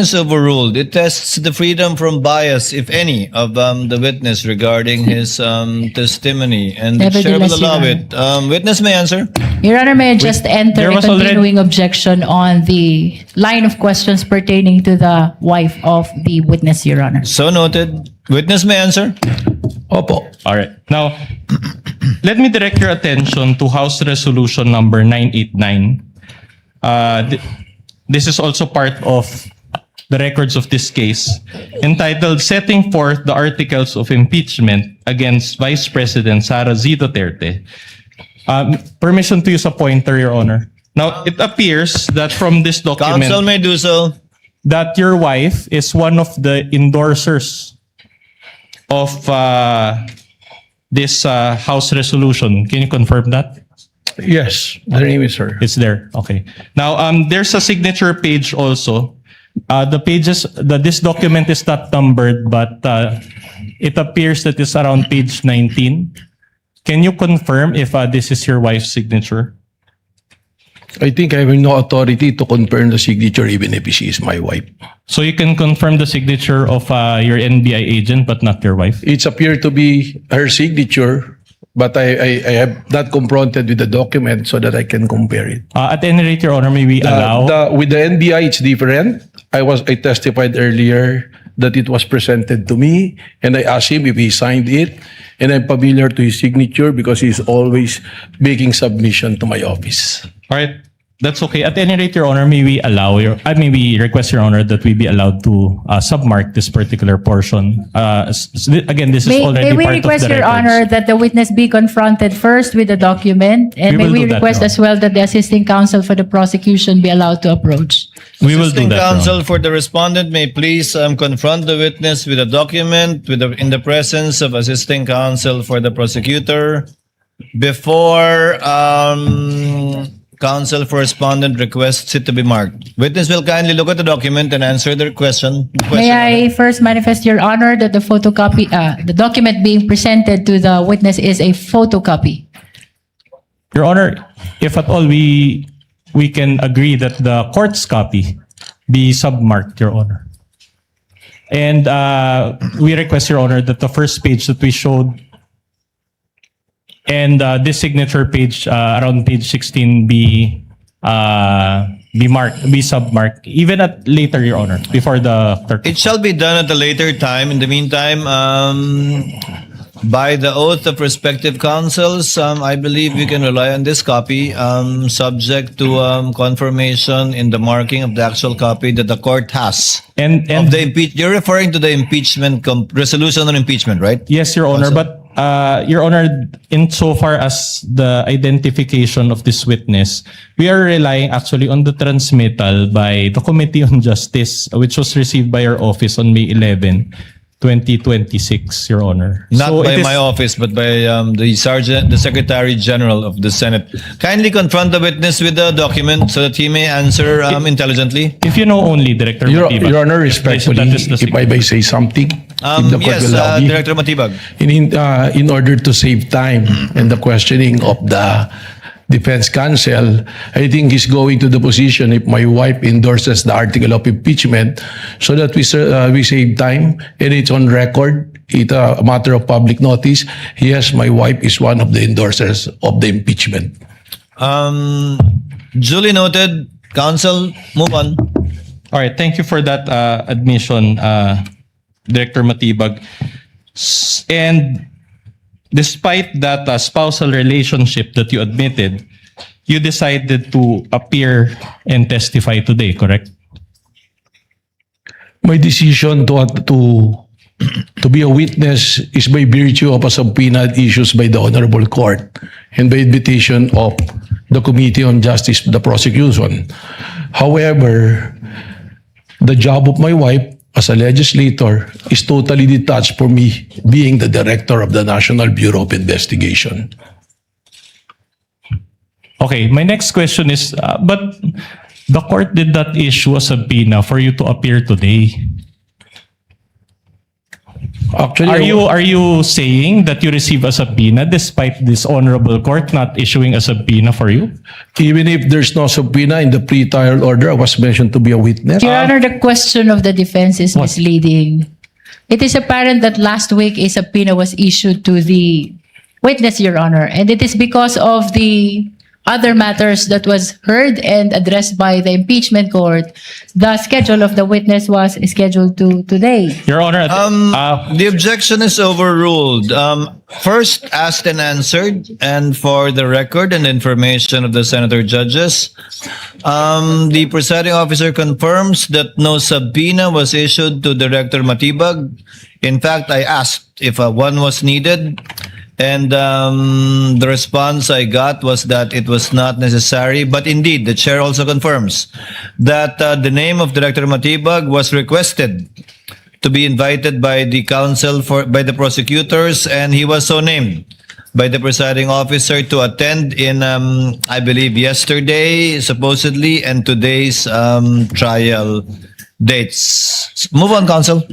is overruled, it tests the freedom from bias, if any, of the witness regarding his testimony, and the chair will Nevertheless, Your allow Honor. it. Witness may answer. Your Honor, may I just enter there a was already- continuing objection on the line of questions pertaining to the wife of the witness, Your Honor. So noted. Witness may answer. Opo. All right. Now, let me direct your attention to House Resolution number 989. This is also part of the records of this case, entitled Setting Forth the Articles of Impeachment Against Vice President Sara Z. Duterte. Permission to use a pointer, Your Honor. Now, it appears that from this document Counsel may do so. that your wife is one of the endorsers of this House resolution. Can you confirm that? Yes, the name is sir. It's there. Okay. Now, there's a signature page also. This document is not numbered, but it appears that it's around page 19. Can you confirm if this is your wife's signature? I think I have no authority to confirm the signature even if she is my wife. So you can confirm the signature of your NBI agent, but not your wife? It's appeared to be her signature, but I have not confronted with the document so that I can compare it. At any rate, Your Honor, may we allow? With the NBI, it's different. I testified earlier that it was presented to me, and I asked him if he signed it, and I'm familiar to his signature because he's always making submission to my office. All right. That's okay. At any rate, Your Honor, may we request, Your Honor, that we be allowed to submark this particular portion. Again, this is already May we part of the request, Your records. Honor, that the witness be confronted first with the document, and We may will we do that, request Your as well that the assisting counsel for the prosecution be allowed to approach. We will do Assisting that, Your Honor. counsel for the respondent may please confront the witness with a document in the presence of assisting counsel for the prosecutor before counsel for respondent requests it to be marked. Witness will kindly look at the document and answer their question. May I first manifest, Your Honor, that the photocopy, the document being presented to the witness is a photocopy. Your Honor, if at all we can agree that the court's copy be submarked, Your Honor. And we request, Your Honor, that the first page that we showed and this signature page around page 16 be submarked, even at later, Your Honor, before the clerk. It shall be done at a later time. In the meantime, by the oath of respective counsels, I believe we can rely on this copy, subject to confirmation in the marking of the actual copy that the court has. And Of the you're referring to the impeachment resolution on impeachment, right? yes, Your Honor, but Your Honor, insofar as the identification of this witness, we are relying actually on the transmittal by the Committee on Justice, which was received by our office on May 11, 2026, Your Honor. Not So by it is- my office, but by the Secretary General of the Senate. Kindly confront the witness with the document so that he may answer intelligently. If you know only, Director Matibag. Your Honor, respectfully, That is the if I may say something, if the court Yes, will allow me. Director Matibag. In order to save time and the questioning of the defense counsel, I think he's going to the position if my wife endorses the article of impeachment so that we save time and it's on record. It's a matter of public notice. Yes, my wife is one of the endorsers of the impeachment. Duly noted. Counsel, move on. All right, thank you for that admission, Director Matibag. And despite that spousal relationship that you admitted, you decided to appear and testify today, correct? My decision to be a witness is by virtue of a subpoena issued by the Honorable Court and by invitation of the Committee on Justice, the prosecution. However, the job of my wife as a legislator is totally detached from me being the director of the National Bureau of Investigation. Okay, my next question is, but the court did not issue a subpoena for you to appear today. Actually, Are you saying that you receive a subpoena despite this honorable court not issuing a subpoena for you? even if there's no subpoena in the pre-trial order, I was mentioned to be a witness. Your Honor, the question of the defense is misleading. It is apparent that last week a subpoena was issued to the witness, Your Honor, and it is because of the other matters that was heard and addressed by the impeachment court. The schedule of the witness was scheduled to today. Your Honor, The objection is overruled. First, asked and answered, and for the record and information of the senator judges, the presiding officer confirms that no subpoena was issued to Director Matibag. In fact, I asked if one was needed, and the response I got was that it was not necessary. But indeed, the chair also confirms that the name of Director Matibag was requested to be invited by the counsel by the prosecutors, and he was so named by the presiding officer to attend in, I believe, yesterday, supposedly, and today's trial dates. Move on, counsel.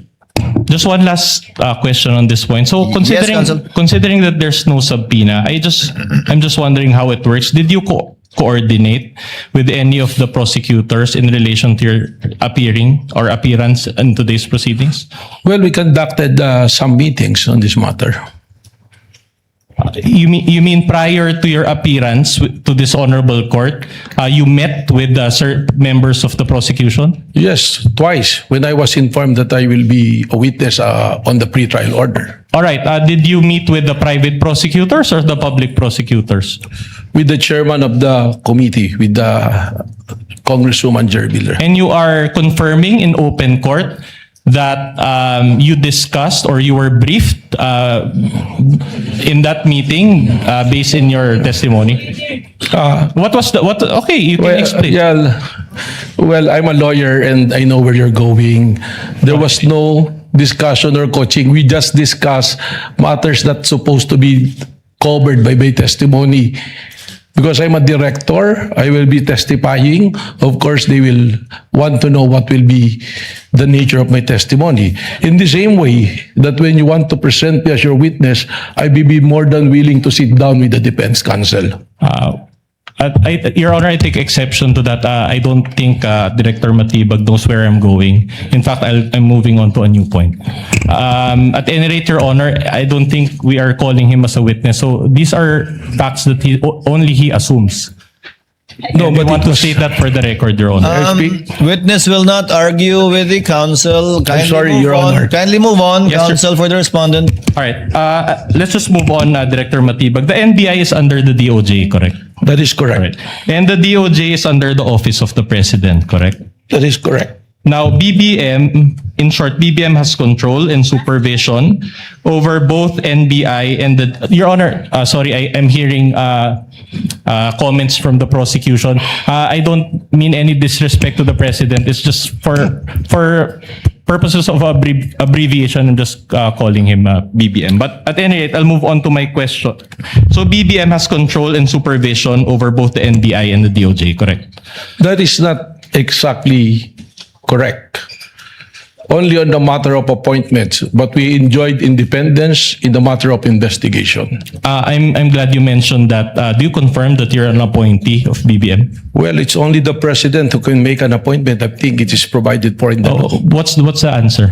just one last question on this point. So counsel. considering that there's no subpoena, I'm just wondering how it works. Did you coordinate with any of the prosecutors in relation to your appearance in today's proceedings? Well, we conducted some meetings on this matter. You mean prior to your appearance to this honorable court, you met with members of the prosecution? Yes, twice when I was informed that I will be a witness on the pre-trial order All right. Did you meet with the private prosecutors or the public prosecutors? with the chairman of the committee, with the Congresswoman Jerry Miller. And you are confirming in open court that you discussed or you were briefed in that meeting based in your testimony? What was okay, you can explain. Well, I'm a lawyer and I know where you're going. There was no discussion or coaching. We just discussed matters that's supposed to be covered by my testimony. Because I'm a director, I will be testifying. Of course, they will want to know what will be the nature of my testimony. In the same way that when you want to present me as your witness, I will be more than willing to sit down with the defense counsel. Your Honor, I take exception to that. I don't think Director Matibag knows where I'm going. In fact, I'm moving on to a new point. At any rate, Your Honor, I don't think we are calling him as a witness. So these are facts that only he assumes. No, but I want to state that for the record, Your Honor. Witness will not argue with the counsel. Kindly sorry, move Your on. Honor. Kindly move on, Yes, sir. counsel, for the respondent. All right. Let's just move on, Director Matibag. The NBI is under the DOJ, correct? That is correct. Right. And the DOJ is under the Office of the President, correct? That is correct. Now, BBM, in short, BBM has control and supervision over both NBI and the... Your Honor, sorry, I am hearing comments from the prosecution. I don't mean any disrespect to the President. It's just for purposes of abbreviation, I'm just calling him BBM. But at any rate, I'll move on to my question. So BBM has control and supervision over both the NBI and the DOJ, correct? That is not exactly correct. Only on the matter of appointments, but we enjoyed independence in the matter of investigation. I'm glad you mentioned that. Do you confirm that you're an appointee of BBM? Well, it's only the president who can make an appointment. I think it is provided for in the law. What's the answer?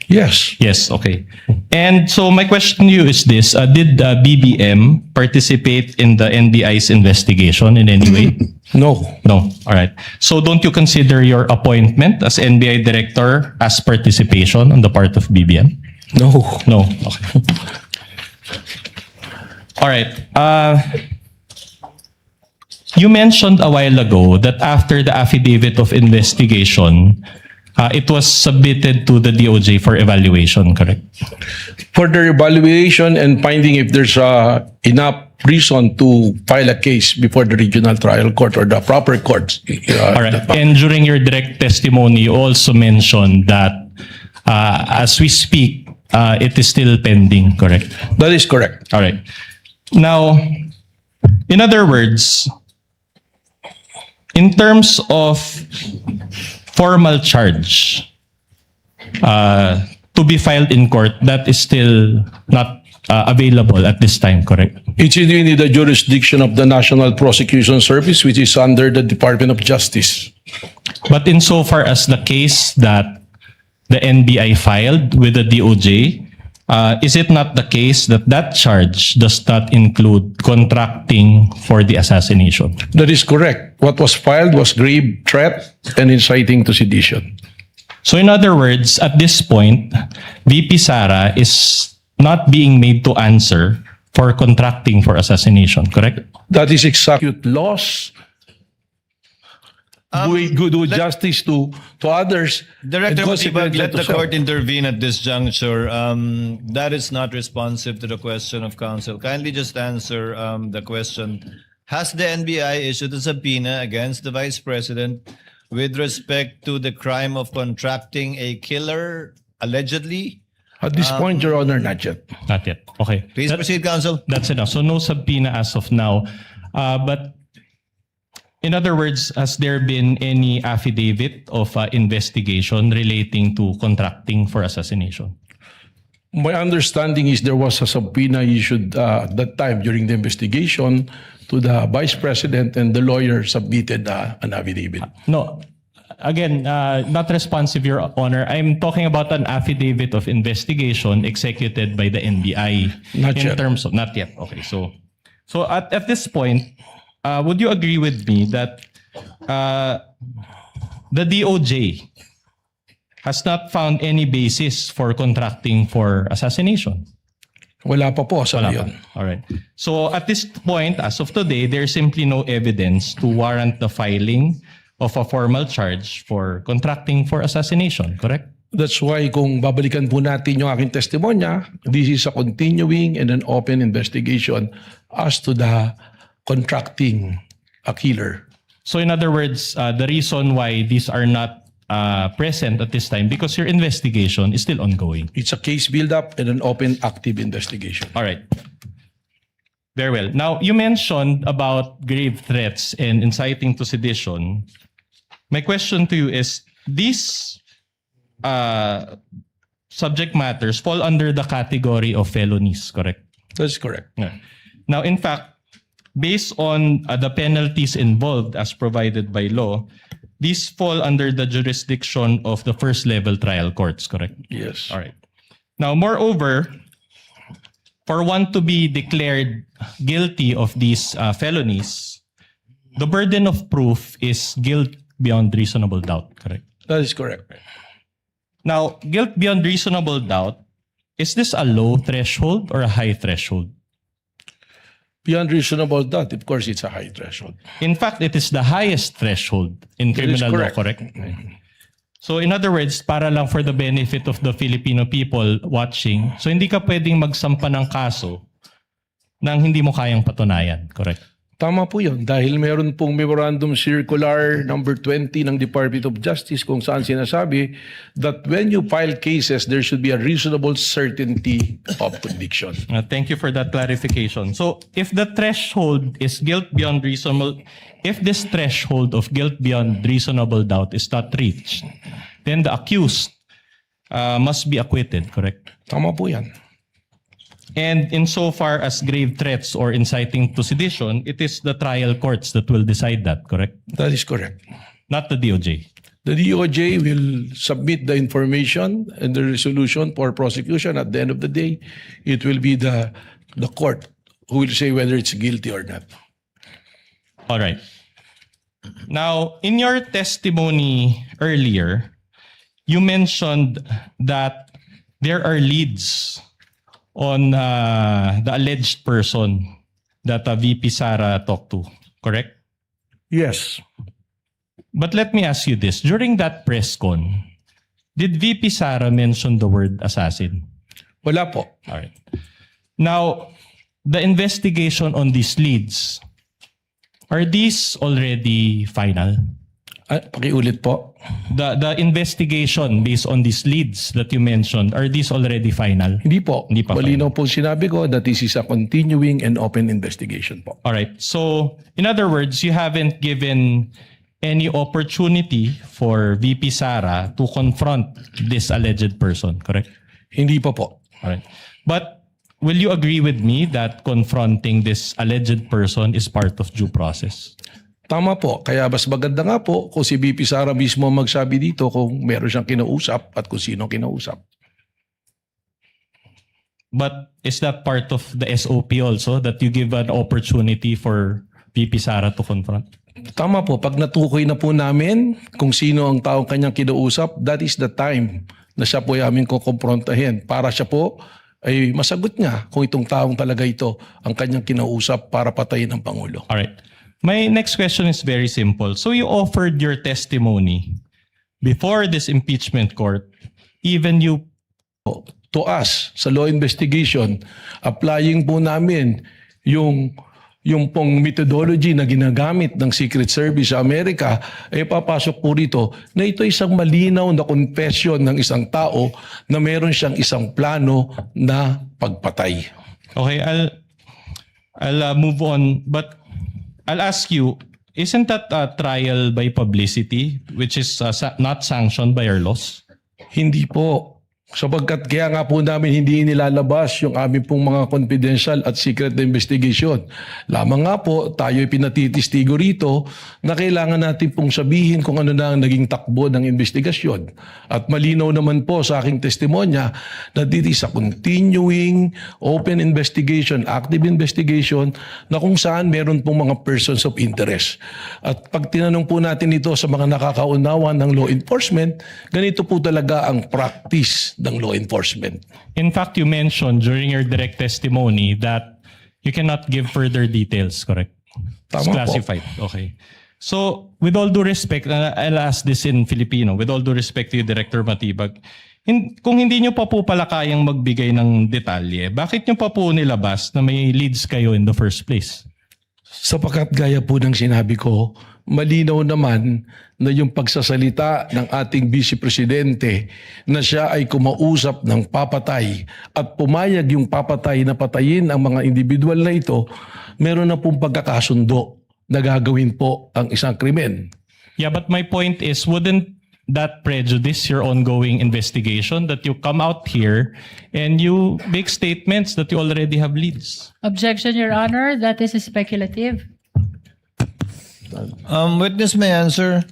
Yes. Yes, okay. And so my question to you is this. Did BBM participate in the NBI's investigation in any way? No. No. All right. So don't you consider your appointment as NBI director as participation on the part of BBM? No. No. Okay. All right. You mentioned a while ago that after the affidavit of investigation, it was submitted to the DOJ for evaluation, correct? For the evaluation and finding if there's enough reason to file a case before the regional trial court or the proper courts. All right. And during your direct testimony, you also mentioned that as we speak, it is still pending, correct? That is correct. All right. Now, in other words, in terms of formal charge, to be filed in court, that is still not available at this time, correct? It's in the jurisdiction of the National Prosecution Service, which is under the Department of Justice. But insofar as the case that the NBI filed with the DOJ, is it not the case that that charge does not include contracting for the assassination? That is correct. What was filed was grave threat and inciting to sedition. So in other words, at this point, VP Sara is not being made to answer for contracting for assassination, correct? That is execute laws, do justice to others. Director and consequently Matibag, let to the self. court intervene at this juncture. That is not responsive to the question of counsel. Kindly just answer the question. Has the NBI issued a subpoena against the Vice President with respect to the crime of contracting a killer, allegedly? At this point, Your Honor, not yet. Not yet. Okay. Please proceed, counsel. That's enough. So no subpoena as of now. But in other words, has there been any affidavit of investigation relating to contracting for assassination? My understanding is there was a subpoena issued at that time during the investigation to the Vice President, and the lawyer submitted an affidavit. No. Again, not responsive, Your Honor. I'm talking about an affidavit of investigation executed by the NBI. Not in yet. terms of not yet. Okay, so at this point, would you agree with me that the DOJ has not found any basis for contracting for assassination? Wala pa po sa Wala ngayon. pa. All right. So at this point, as of today, there's simply no evidence to warrant the filing of a formal charge for contracting for assassination, correct? That's why kung babalikan po natin yung aking testimonya, this is a continuing and an open investigation as to the contracting a killer. So in other words, the reason why these are not present at this time because your investigation is still ongoing. It's a case build-up and an open, active investigation. All right. Very well. Now, you mentioned about grave threats and inciting to sedition. My question to you is, these subject matters fall under the category of felonies, correct? That's correct. Yeah. Now, in fact, based on the penalties involved as provided by law, these fall under the jurisdiction of the first level trial courts, correct? Yes. All right. Now, moreover, for one to be declared guilty of these felonies, the burden of proof is guilt beyond reasonable doubt, correct? That is correct. Now, guilt beyond reasonable doubt, is this a low threshold or a high threshold? Beyond reasonable doubt, of course, it's a high threshold. In fact, it is the highest threshold in That is criminal law, correct. correct? So in other words, para lang for the benefit of the Filipino people watching, so hindi ka pwedeng magsampa ng kaso nang hindi mo kayang patunayan, correct? Tama po yun. Dahil meron pong Memorandum Circular number 20 ng Department of Justice kung saan sinasabi that when you file cases, there should be a reasonable certainty of conviction. Thank you for that clarification. So if the threshold is guilt beyond reasonable, if this threshold of guilt beyond reasonable doubt is not reached, then the accused must be acquitted, correct? Tama po yan. And insofar as grave threats or inciting to sedition, it is the trial courts that will decide that, correct? That is correct. Not the DOJ. The DOJ will submit the information and the resolution for prosecution. At the end of the day, it will be the court who will say whether it's guilty or not. All right. Now, in your testimony earlier, you mentioned that there are leads on the alleged person that VP Sara talked to, correct? Yes. But let me ask you this. During that press con, did VP Sara mention the word assassin? Wala po. All right. Now, the investigation on these leads, are these already final? Pakiulit po. The investigation based on these leads that you mentioned, are these already final? Hindi po. Hindi pa Malinaw po sinabi ko that this is a continuing and open investigation po. All right. So, in other words, you haven't given any opportunity for VP Sara to confront this alleged person, correct? Hindi pa po. Alright. But will you agree with me that confronting this alleged person is part of due process? Tama po. Kaya mas maganda nga po kung si VP Sara mismo magsabi dito kung meron siyang kinausap at kung sino ang kinausap. But is that part of the SOP also, that you give an opportunity for VP Sara to confront? Tama po. Pag natukoy na po namin kung sino ang taong kanyang kinausap, that is the time na siya po ay aming kukomprontahin para siya po ay masagot niya kung itong taong talaga ito ang kanyang kinausap para patayin ang Pangulo. Alright. My next question is very simple. So you offered your testimony before this impeachment court, even you To us, sa law investigation, applying po namin yung pong methodology na ginagamit ng Secret Service sa Amerika, ay papasok po rito na ito isang malinaw na confession ng isang tao na meron siyang isang plano na pagpatay. Okay, I'll move on, but I'll ask you, isn't that a trial by publicity, which is not sanctioned by our laws? Hindi po. Sapagkat kaya nga po namin hindi nilalabas yung aming pong mga confidential at secret na investigation. Lamang nga po, tayo'y pinatitistigo rito na kailangan natin pong sabihin kung ano na ang naging takbo ng investigasyon. At malinaw naman po sa aking testimonya na dito sa continuing open investigation, active investigation, na kung saan meron pong mga persons of interest. At pag tinanong po natin ito sa mga nakakaunawa ng law enforcement, ganito po talaga ang practice ng law enforcement. In fact, you mentioned during your direct testimony that you cannot give further details, correct? It's Tama po. classified. Okay. So, with all due respect, I'll ask this in Filipino, with all due respect to you, Director Matibag, kung hindi nyo pa po pala kayang magbigay ng detalye, bakit nyo pa po nilabas na may leads kayo in the first place? Sapagkat gaya po ng sinabi ko, malinaw naman na yung pagsasalita ng ating Vice Presidente na siya ay kumausap ng papatay at pumayag yung papatay na patayin ang mga individual na ito, meron na pong pagkakasundo na gagawin po ang isang krimen. Yeah, but my point is, wouldn't that prejudice your ongoing investigation that you come out here and you make statements that you already have leads? Objection, Your Honor. That is speculative. Witness may answer.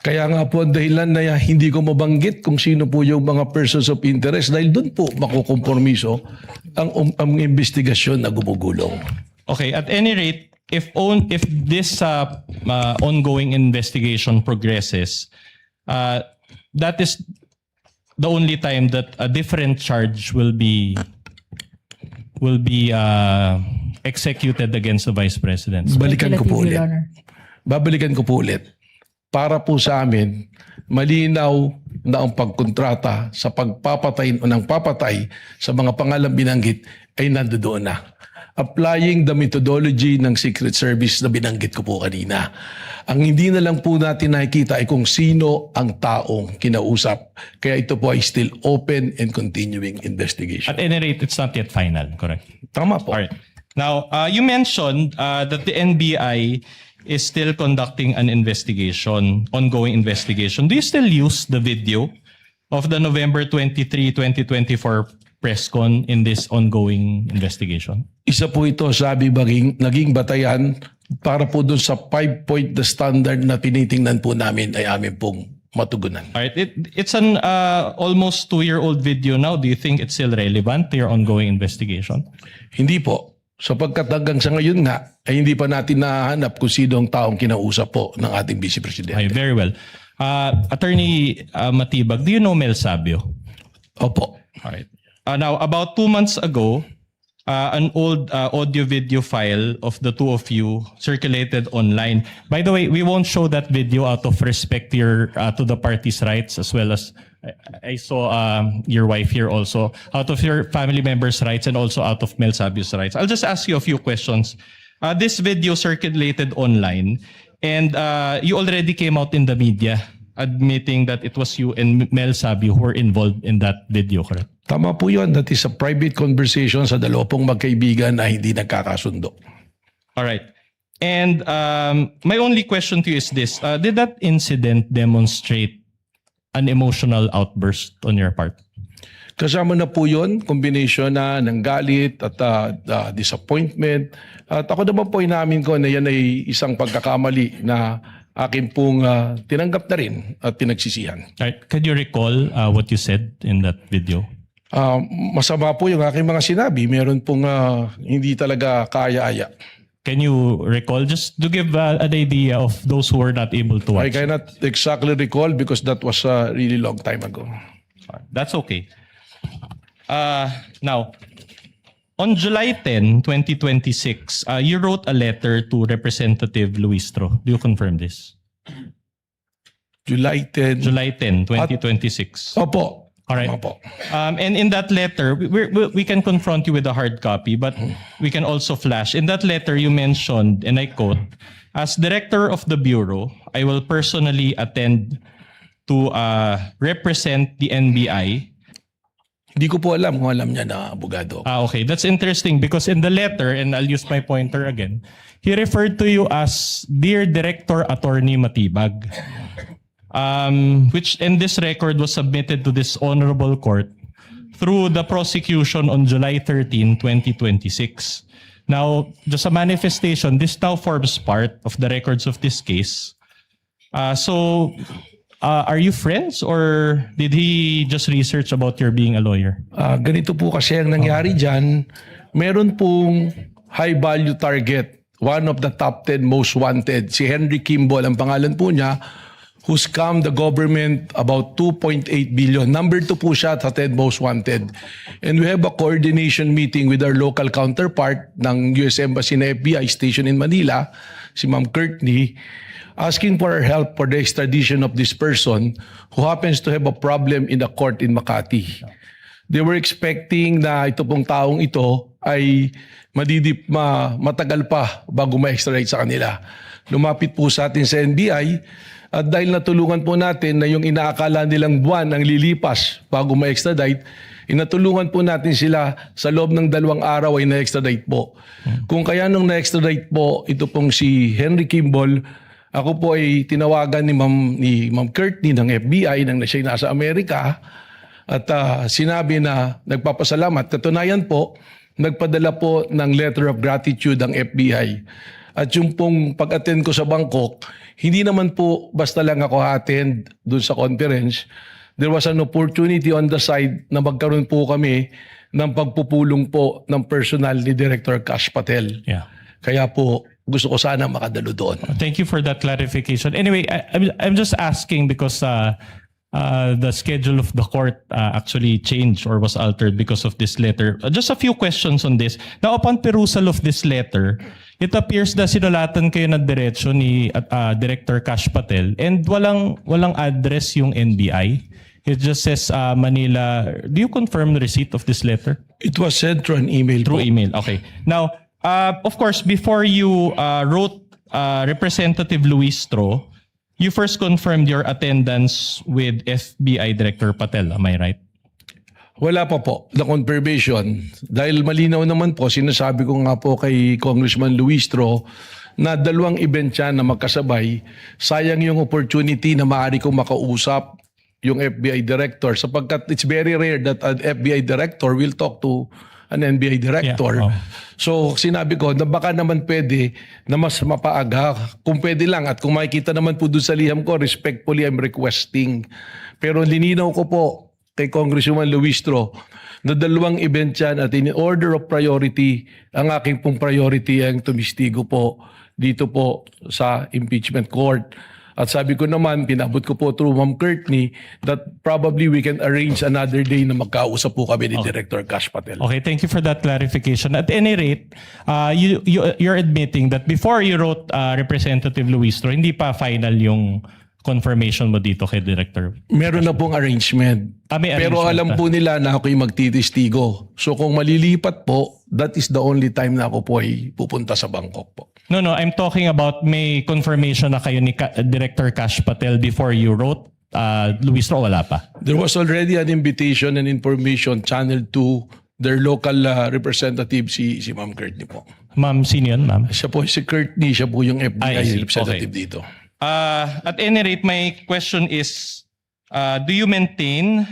Kaya nga po ang dahilan na hindi ko mabanggit kung sino po yung mga persons of interest dahil doon po makukompromiso ang investigasyon na gumugulong. Okay, at any rate, if this ongoing investigation progresses, that is the only time that a different charge will be executed against the Vice President. Balikan ko po Speculative, ulit. Your Honor. Babalikan ko po ulit. Para po sa amin, malinaw na ang pagkontrata sa pagpapatay o ng papatay sa mga pangalang binanggit ay nandoon na. Applying the methodology ng Secret Service na binanggit ko po kanina. Ang hindi na lang po natin nakikita ay kung sino ang taong kinausap. Kaya ito po ay still open and continuing investigation. At any rate, it's not yet final, correct? Tama po. All right. Now, you mentioned that the NBI is still conducting an investigation, ongoing investigation. Do you still use the video of the November 23, 2024 press con in this ongoing investigation? Isa po ito sabi naging batayan para po doon sa 5-point the standard na tinitingnan po namin ay amin pong matugunan. All right. It's an almost 2-year-old video now. Do you think it's still relevant to your ongoing investigation? Hindi po. Sapagkat hanggang sa ngayon nga, ay hindi pa natin nahanap kung sino ang taong kinausap po ng ating Vice Presidente. Okay, very well. Attorney Matibag, do you know Mel Sabio? Opo. All right. Now, about 2 months ago, an old audio-video file of the two of you circulated online. By the way, we won't show that video out of respect to the party's rights, as well as I saw your wife here also, out of your family members' rights and also out of Mel Sabio's rights. I'll just ask you a few questions. This video circulated online, and you already came out in the media admitting that it was you and Mel Sabio who were involved in that video, correct? Tama po yun. That is a private conversation sa dalawa pong magkaibigan na hindi nagkakasundo. All right. And my only question to you is this. Did that incident demonstrate an emotional outburst on your part? Kasama na po yun, combination na ng galit at disappointment. At ako naman po inamin ko na yan ay isang pagkakamali na akin pong tinanggap na rin at pinagsisihan. Alright, can you recall what you said in that video? Masama po yung aking mga sinabi. Meron pong hindi talaga kaya-aya. Can you recall, just to give an idea of those who were not able to I watch? cannot exactly recall because that was a really long time ago. That's okay. Now, on July 10, 2026, you wrote a letter to Representative Luistro. Do you confirm this? July 10. July 10, 2026. Opo. All right. Opo. And in that letter, we can confront you with a hard copy, but we can also flash. In that letter, you mentioned, and I quote, "As director of the Bureau, I will personally attend to represent the NBI." Hindi ko po alam kung alam niya na abogado. Okay. That's interesting because in the letter, and I'll use my pointer again, he referred to you as Dear Director Attorney Matibag. Which and this record was submitted to this honorable court through the prosecution on July 13, 2026. Now, just a manifestation, this now forms part of the records of this case. Are you friends or did he just research about your being a lawyer? Ganito po kasi ang nangyari dyan. Meron pong high value target. One of the top 10 most wanted. Si Henry Kimball, ang pangalan po niya, who scammed the government about 2.8 billion. Number 2 po siya sa 10 most wanted. And we have a coordination meeting with our local counterpart ng US Embassy na FBI station in Manila, si Ma'am Courtney, asking for our help for the extradition of this person who happens to have a problem in the court in Makati. They were expecting na ito pong taong ito ay matagal pa bago ma-extradite sa kanila. Lumapit po sa atin sa NBI at dahil natulungan po natin na yung inaakala nilang buwan ang lilipas bago ma-extradite, inatulungan po natin sila sa loob ng 2 araw ay na-extradite po. Kung kaya nung na-extradite po, ito pong si Henry Kimball, ako po ay tinawagan ni Ma'am Courtney ng FBI nang siya nasa Amerika at sinabi na nagpapasalamat. Katunayan po, nagpadala po ng letter of gratitude ang FBI. At yung pong pag-attend ko sa Bangkok, hindi naman po basta lang ako attend doon sa conference. There was an opportunity on the side na magkaroon po kami ng pagpupulong po ng personal ni Director Kash Patel. Yeah. Kaya po gusto ko sana makadalo doon. Thank you for that clarification. Anyway, I'm just asking because the schedule of the court actually changed or was altered because of this letter. Just a few questions on this. Now, upon perusal of this letter, it appears na sinulatan kayo na diretso ni Director Kash Patel and walang address yung NBI. It just says Manila. Do you confirm the receipt of this letter? It was sent through an email Through po. email. Okay. Now, of course, before you wrote Representative Luistro, you first confirmed your attendance with FBI Director Patel. Am I right? Wala pa po, the confirmation. Dahil malinaw naman po, sinasabi ko nga po kay Congressman Luistro na 2 event yan na magkasabay. Sayang yung opportunity na maaari kong makausap yung FBI Director sapagkat it's very rare that an FBI Director will talk to an NBI Director. Yeah, oh. So sinabi ko na baka naman pwede na mas mapaaga kung pwede lang at kung makikita naman po doon sa liham ko, respectfully I'm requesting. Pero lininaw ko po kay Congressman Luistro na 2 event yan at in order of priority, ang aking pong priority ang tumistigo po dito po sa impeachment court. At sabi ko naman, pinabot ko po through Ma'am Courtney that probably we can arrange another day na magkausap po kami ni Director Kash Patel. Okay, thank you for that clarification. At any rate, you're admitting that before you wrote Representative Luistro, hindi pa final yung confirmation mo dito kay Director. Meron na pong arrangement. May Pero arrangement alam na. po nila na ako'y magtitistigo. So kung malilipat po, that is the only time na ako po ay pupunta sa Bangkok po. No, I'm talking about may confirmation na kayo ni Director Kash Patel before you wrote Luistro, wala pa. There was already an invitation and information channeled to their local representative, si Ma'am Courtney po. Ma'am, sino yun, ma'am? Siya po si Courtney, siya po yung I FBI see. representative Okay. dito. At any rate, my question is, do you maintain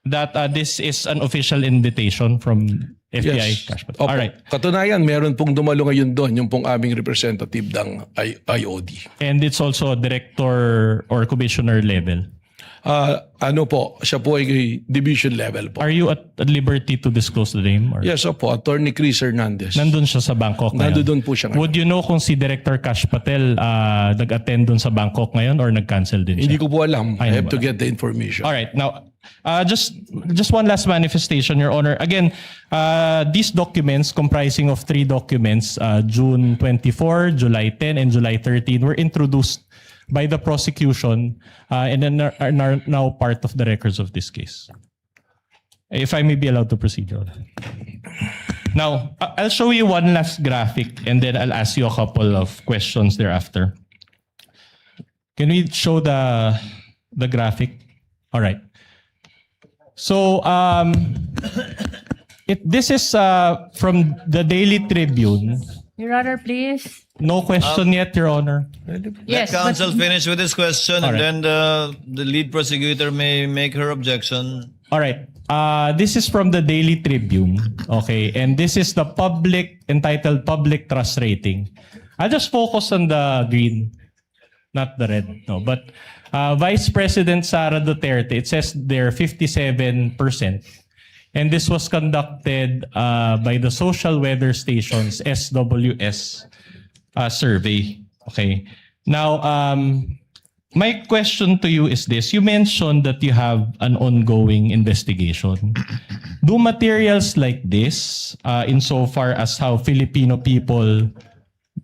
that this is an official invitation from FBI cash patrol. Opo. All right. Katunayan, meron pong dumalo ngayon doon, yung pong aming representative ng IOD. And it's also director or commissioner level. Ano po, siya po ay division level po. Are you at liberty to disclose the name? Or? Yes, opo, Attorney Chris Hernandez. Nandun siya sa Bangkok ngayon. Nandun po siya ngayon. Would you know kung si Director Kash Patel nag-attend dun sa Bangkok ngayon or nag-cancel din siya? Hindi ko po alam. I Ay, have to wala. get the information. All right. Now, just one last manifestation, Your Honor. Again, these documents comprising of 3 documents, June 24, July 10, and July 13, were introduced by the prosecution and then are now part of the records of this case. If I may be allowed to proceed, Your Honor. Now, I'll show you one last graphic and then I'll ask you a couple of questions thereafter. Can we show the graphic? All right. So, this is from the Daily Tribune. Your Honor, please. No question yet, Your Honor. Yes, Let counsel but finish with his question, All and right. then the lead prosecutor may make her objection. All right. This is from the Daily Tribune. Okay. And this is the entitled Public Trust Rating. I'll just focus on the green, not the red. No, but Vice President Sara Duterte, it says they're 57%. And this was conducted by the Social Weather Station's SWS survey. Okay. Now, my question to you is this. You mentioned that you have an ongoing investigation. Do materials like this, insofar as how Filipino people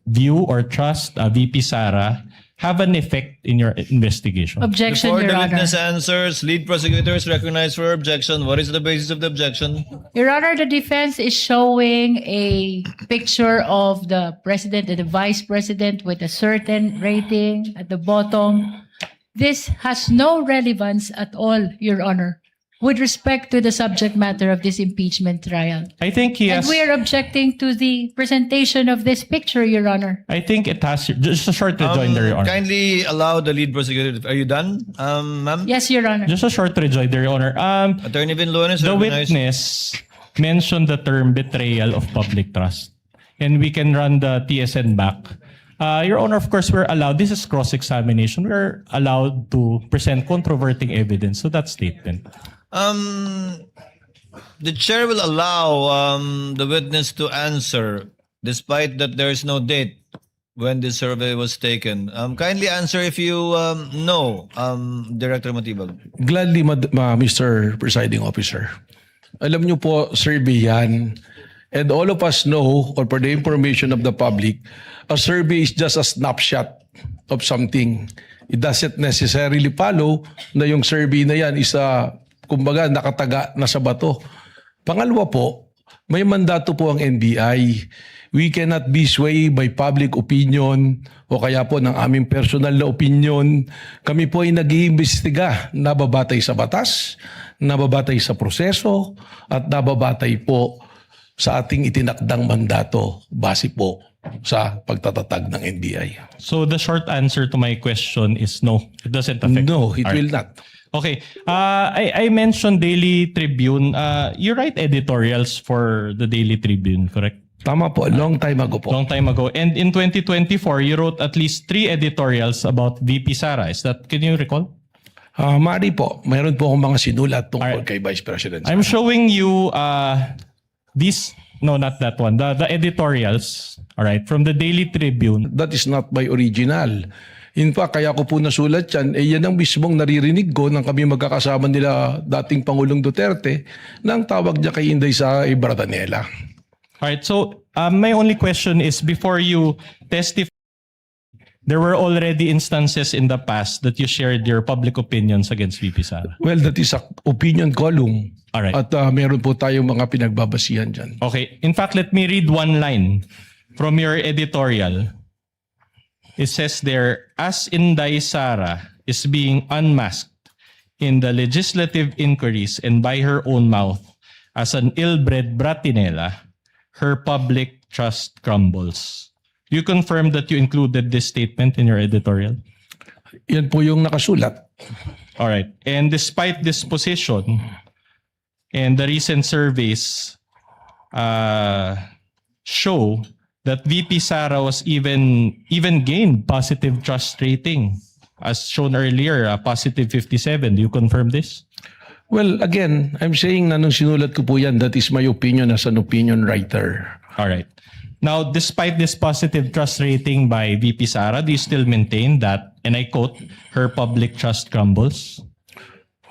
view or trust VP Sara, have an effect in your investigation? objection, Before Your the Honor. witness answers, lead prosecutor is recognized for objection. What is the basis of the objection? Your Honor, the defense is showing a picture of the president and the vice president with a certain rating at the bottom. This has no relevance at all, Your Honor, with respect to the subject matter of this impeachment trial. I think he And has. we are objecting to the presentation of this picture, Your Honor. I think it has. Just a short rejoinder, Your Honor. Kindly allow the lead prosecutor. Are you done, ma'am? Yes, Your Honor. Just a short rejoinder, Your Honor. Attorney Vinloan is The recognized. witness mentioned the term betrayal of public trust. And we can run the TSN back. Your Honor, of course, we're allowed, this is cross-examination, we're allowed to present controverting evidence to that statement. The chair will allow the witness to answer despite that there is no date when this survey was taken. Kindly answer if you know, Director Matibag. Gladly, Mr. Presiding Officer. Alam niyo po, survey yan. And all of us know, or for the information of the public, a survey is just a snapshot of something. It doesn't necessarily follow na yung survey na yan is kumbaga nakataga na sa bato. Pangalawa po, may mandato po ang NBI. We cannot be swayed by public opinion o kaya po ng aming personal na opinion. Kami po ay nag-iimbestiga, nababatay sa batas, nababatay sa proseso, at nababatay po sa ating itinakdang mandato base po sa pagtatatag ng NBI. So the short answer to my question is no. It doesn't affect. No, it All will right. not. Okay. I mentioned Daily Tribune. You write editorials for the Daily Tribune, correct? Tama po, long time ago po. Long time ago. And in 2024, you wrote at least 3 editorials about VP Sara. Is that, can you recall? Mari po, mayroon po akong mga sinulat tungkol Alright. kay Vice President. I'm showing you these, no, not that one. The editorials, all right, from the Daily Tribune. That is not my original. In fact, kaya ko po nasulat yan, yan ang mismong naririnig ko nang kami magkakasama nila dating Pangulong Duterte nang tawag niya kay Inday sa Ibradanela. All right, so my only question is, before you testify, there were already instances in the past that you shared your public opinions against VP Sara. Well, that is a opinion column. Alright. At meron po tayong mga pinagbabasihan dyan. Okay, in fact, let me read one line from your editorial. It says there, as Inday Sara is being unmasked in the legislative inquiries and by her own mouth as an ill-bred bratinella, her public trust crumbles. You confirm that you included this statement in your editorial? Yan po yung nakasulat. All right. And despite this position, And the recent surveys show that VP Sara was even gained positive trust rating, as shown earlier, positive 57. Do you confirm this? Well, again, I'm saying na nung sinulat ko po yan, that is my opinion as an opinion writer. All right. Now, despite this positive trust rating by VP Sara, do you still maintain that, and I quote, her public trust crumbles?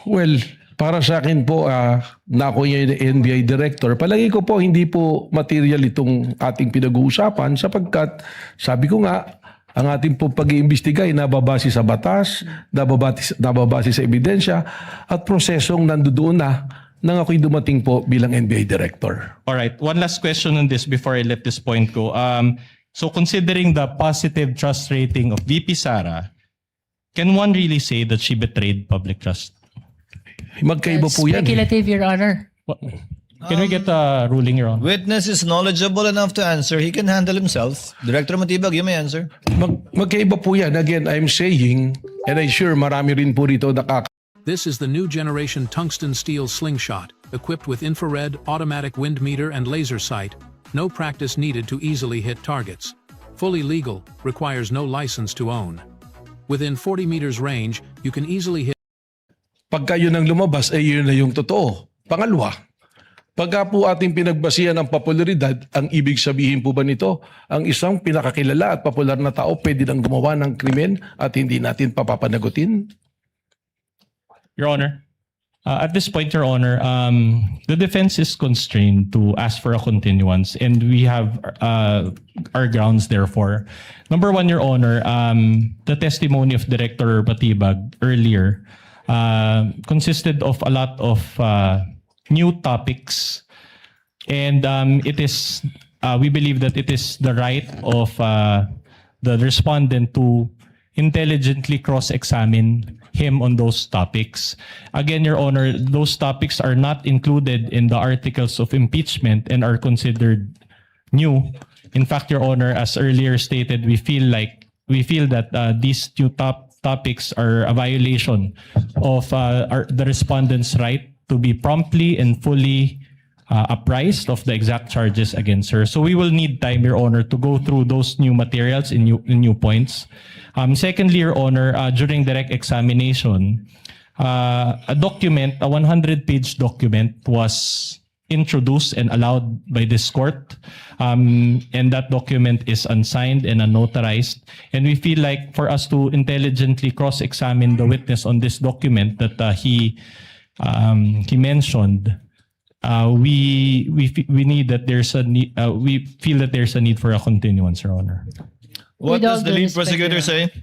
Well, para sa akin po, na ako yung NBI director, palagi ko po hindi po material itong ating pinag-uusapan sapagkat sabi ko nga, ang ating po pag-iimbestiga ay nababase sa batas, nababase sa ebidensya at prosesong nandoon na nang ako'y dumating po bilang NBI director. All right. One last question on this before I let this point go. So considering the positive trust rating of VP Sara, can one really say that she betrayed public trust? Magkaiba po yan. Speculative, Your Honor. Can we get a ruling, Your Honor? Witness is knowledgeable enough to answer. He can handle himself. Director Matibag, you may answer. Magkaiba po yan. Again, I'm saying, and I'm sure marami rin po rito This is the new generation tungsten steel slingshot, equipped with infrared, automatic wind meter and laser sight. No practice needed to easily hit targets. Fully legal, requires no license to own. Within 40 meters range, you can easily hit. Pagka yun ang lumabas, ay yun na yung totoo. Pangalawa, pagka po ating pinagbasihan ng popularidad, ang ibig sabihin po ba nito, ang isang pinakakilala at popular na tao pwede nang gumawa ng krimen at hindi natin papapanagutin? Your Honor, at this point, Your Honor, the defense is constrained to ask for a continuance, and we have our grounds therefore. Number one, Your Honor, the testimony of Director Matibag earlier consisted of a lot of new topics, and it is we believe that it is the right of the respondent to intelligently cross-examine him on those topics. Again, Your Honor, those topics are not included in the articles of impeachment and are considered new. In fact, Your Honor, as earlier stated, we feel that these two topics are a violation of the respondent's right to be promptly and fully apprised of the exact charges against her. So we will need time, Your Honor, to go through those new materials and new points. Secondly, Your Honor, during direct examination, a 100-page document was introduced and allowed by this court, and that document is unsigned and unnotarized. And we feel like for us to intelligently cross-examine the witness on this document that he mentioned, we need that there's a need. We feel that there's a need for a continuance, Your Honor. What With all does the due lead respect, prosecutor Your say?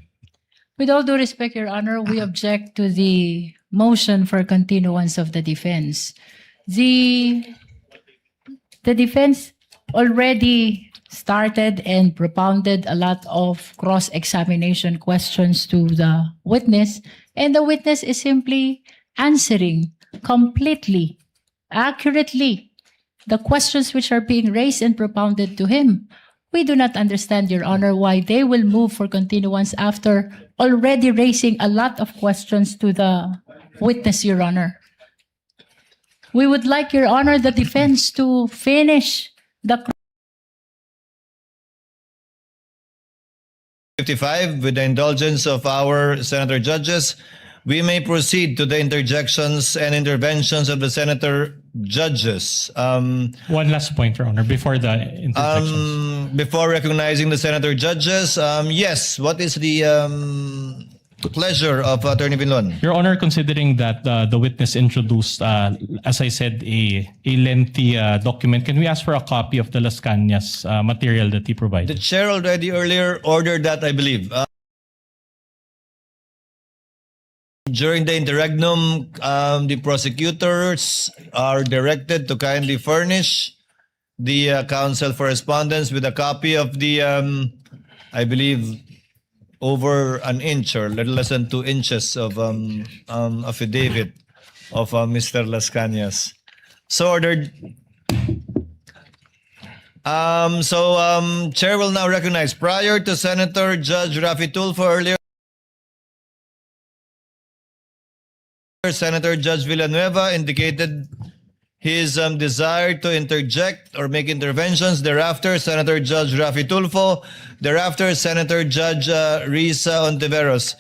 With all due respect, Your Honor, we object to the motion for continuance of the defense. The defense already started and propounded a lot of cross-examination questions to the witness, and the witness is simply answering completely, accurately, the questions which are being raised and propounded to him. We do not understand, Your Honor, why they will move for continuance after already raising a lot of questions to the witness, Your Honor. We would like, Your Honor, the defense to finish the 55, with the indulgence of our senator judges, we may proceed to the interjections and interventions of the senator judges. One last point, Your Honor, before the interjections. Before recognizing the senator judges, yes, what is the pleasure of Attorney Binlon? Your Honor, considering that the witness introduced, as I said, a lengthy document, can we ask for a copy of the Las Cañas material that he The provided? chair already earlier ordered that, I believe. During the interregnum, the prosecutors are directed to kindly furnish the counsel for respondents with a copy of the, I believe, over an inch or little less than 2 inches of affidavit of Mr. Las Cañas. So ordered. Chair will now recognize, prior to Senator Judge Rafi Tulfo earlier, Senator Judge Villanueva indicated his desire to interject or make interventions. Thereafter, Senator Judge Rafi Tulfo. Thereafter, Senator Judge Risa Ontiveros.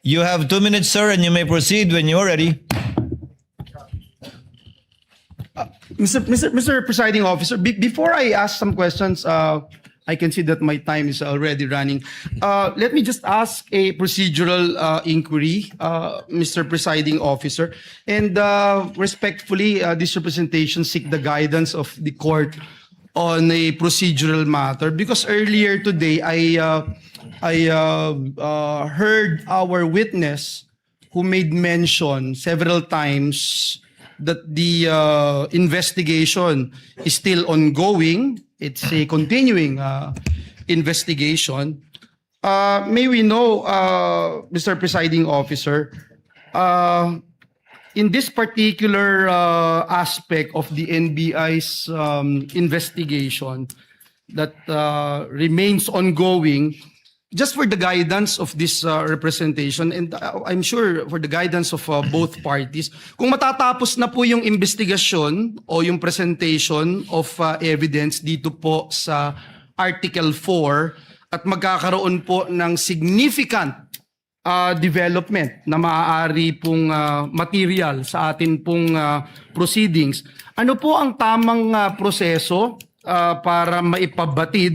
You have 2 minutes, sir, and you may proceed when you're ready. Mr. Presiding Officer, before I ask some questions, I can see that my time is already running. Let me just ask a procedural inquiry, Mr. Presiding Officer. And respectfully, this representation seek the guidance of the court on a procedural matter. Because earlier today, I heard our witness who made mention several times that the investigation is still ongoing. It's a continuing investigation. May we know, Mr. Presiding Officer, in this particular aspect of the NBI's investigation that remains ongoing, just for the guidance of this representation, and I'm sure for the guidance of both parties, kung matatapos na po yung investigasyon o yung presentation of evidence dito po sa Article 4 at magkakaroon po ng significant development na maaari pong material sa atin pong proceedings, ano po ang tamang proseso para maipabatid